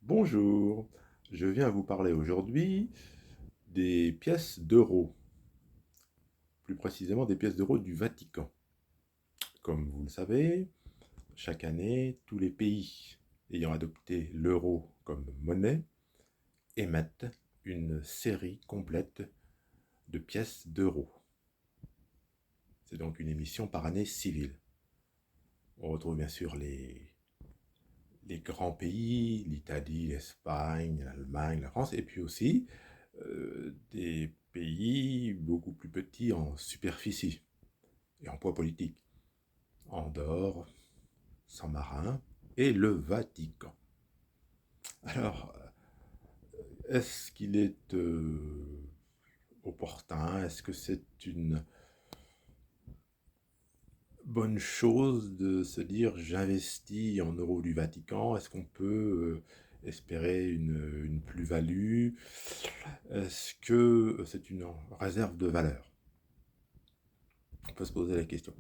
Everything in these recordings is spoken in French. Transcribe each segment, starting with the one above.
Bonjour, je viens vous parler aujourd'hui des pièces d'euros, plus précisément des pièces d'euros du Vatican. Comme vous le savez, chaque année, tous les pays ayant adopté l'euro comme monnaie émettent une série complète de pièces d'euros. C'est donc une émission par année civile. On retrouve bien sûr les grands pays, l'Italie, l'Espagne, l'Allemagne, la France, et puis aussi des pays beaucoup plus petits en superficie et en poids politique. Andorre, Saint-Marin et le Vatican. Alors, est-ce qu'il est opportun? Est-ce que c'est une bonne chose de se dire j'investis en euros du Vatican? Est-ce qu'on peut espérer une plus-value? Est-ce que c'est une réserve de valeur? On peut se poser la question.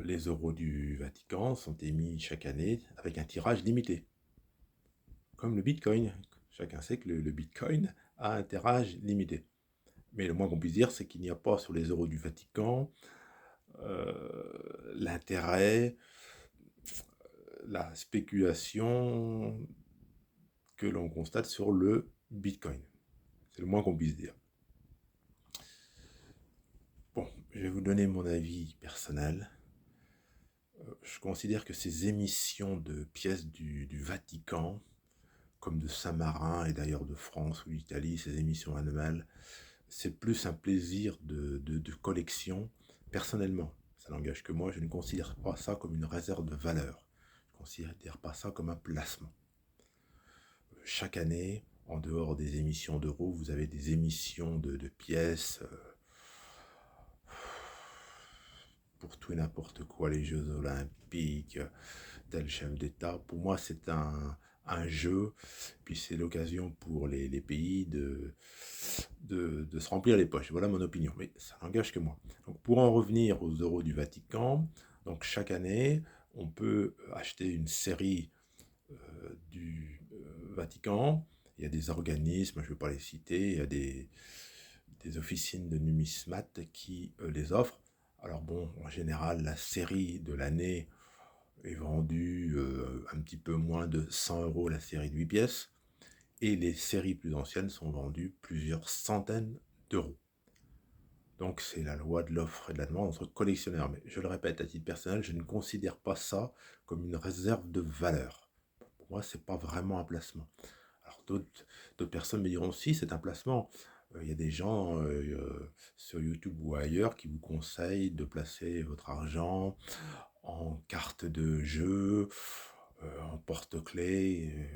Les euros du Vatican sont émis chaque année avec un tirage limité, comme le Bitcoin. Chacun sait que le Bitcoin a un tirage limité. Mais le moins qu'on puisse dire, c'est qu'il n'y a pas sur les euros du Vatican l'intérêt, la spéculation que l'on constate sur le Bitcoin. C'est le moins qu'on puisse dire. Bon, je vais vous donner mon avis personnel. Je considère que ces émissions de pièces du Vatican, comme de Saint-Marin et d'ailleurs de France ou d'Italie, ces émissions annuelles, c'est plus un plaisir de collection personnellement. Ça n'engage que moi, je ne considère pas ça comme une réserve de valeur. Je ne considère pas ça comme un placement. Chaque année, en dehors des émissions d'euros, vous avez des émissions de pièces pour tout et n'importe quoi, les Jeux Olympiques, tel chef d'État. Pour moi, c'est un jeu, puis c'est l'occasion pour les pays de se remplir les poches. Voilà mon opinion, mais ça n'engage que moi. Donc, pour en revenir aux euros du Vatican, donc chaque année, on peut acheter une série du Vatican. Il y a des organismes, je ne vais pas les citer, il y a des officines de numismates qui les offrent. Alors bon, en général, la série de l'année est vendue un petit peu moins de 100 euros la série de 8 pièces. Et les séries plus anciennes sont vendues plusieurs centaines d'euros. Donc c'est la loi de l'offre et de la demande entre collectionneurs. Mais je le répète, à titre personnel, je ne considère pas ça comme une réserve de valeur. Pour moi, ce n'est pas vraiment un placement. Alors d'autres personnes me diront si c'est un placement. Il y a des gens sur YouTube ou ailleurs qui vous conseillent de placer votre argent en carte de jeu, en porte-clés,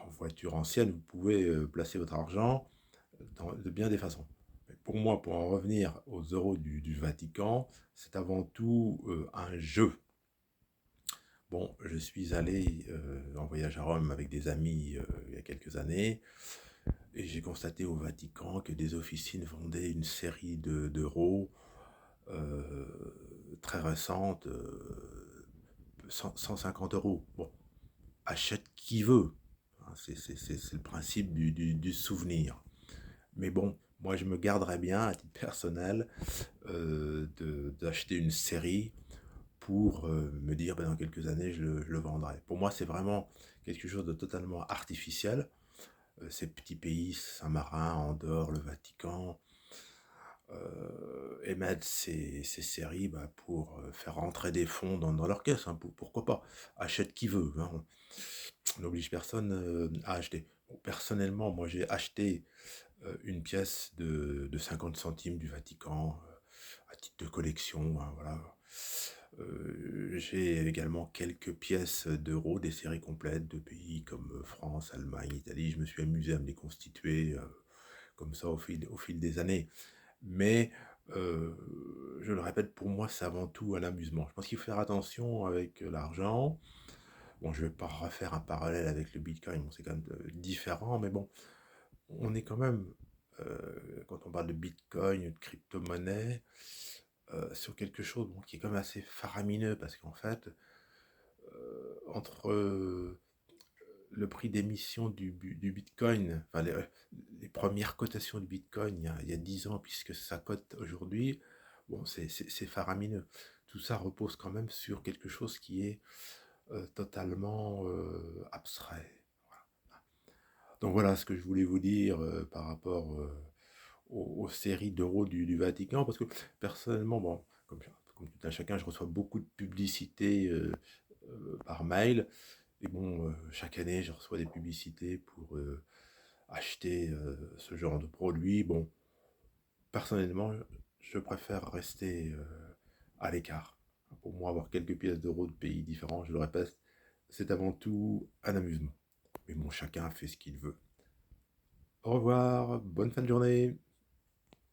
en voiture ancienne. Vous pouvez placer votre argent de bien des façons. Mais pour moi, pour en revenir aux euros du Vatican, c'est avant tout un jeu. Bon, je suis allé en voyage à Rome avec des amis il y a quelques années et j'ai constaté au Vatican que des officines vendaient une série d'euros euh, très récente, 150 euros. Bon, achète qui veut. Hein, c'est le principe du souvenir. Mais bon, moi je me garderais bien à titre personnel d'acheter une série pour me dire ben, dans quelques années je le vendrai. Pour moi c'est vraiment quelque chose de totalement artificiel. Ces petits pays, Saint-Marin, Andorre, le Vatican, émettent ces séries bah, pour faire rentrer des fonds dans leur caisse. Hein, pourquoi pas? Achète qui veut. Hein. On n'oblige personne à acheter. Bon, personnellement, moi j'ai acheté une pièce de 50 centimes du Vatican à titre de collection. Hein, voilà. J'ai également quelques pièces d'euros, des séries complètes de pays comme France, Allemagne, Italie. Je me suis amusé à me les constituer comme ça au fil des années. Mais je le répète, pour moi, c'est avant tout un amusement. Je pense qu'il faut faire attention avec l'argent. Bon, je ne vais pas refaire un parallèle avec le Bitcoin, bon, c'est quand même différent, mais bon, on est quand même, quand on parle de Bitcoin, de crypto-monnaie, sur quelque chose bon, qui est quand même assez faramineux, parce qu'en fait, entre le prix d'émission du Bitcoin, enfin les premières cotations du Bitcoin il y a 10 ans, puisque ça cote aujourd'hui, bon, c'est faramineux. Tout ça repose quand même sur quelque chose qui est totalement abstrait. Donc voilà ce que je voulais vous dire par rapport aux séries d'euros du Vatican, parce que personnellement, bon, comme tout un chacun, je reçois beaucoup de publicités par mail, et bon, chaque année, je reçois des publicités pour acheter ce genre de produit. Bon, personnellement, je préfère rester à l'écart. Pour moi, avoir quelques pièces d'euros de pays différents, je le répète, c'est avant tout un amusement. Mais bon, chacun fait ce qu'il veut. Au revoir, bonne fin de journée.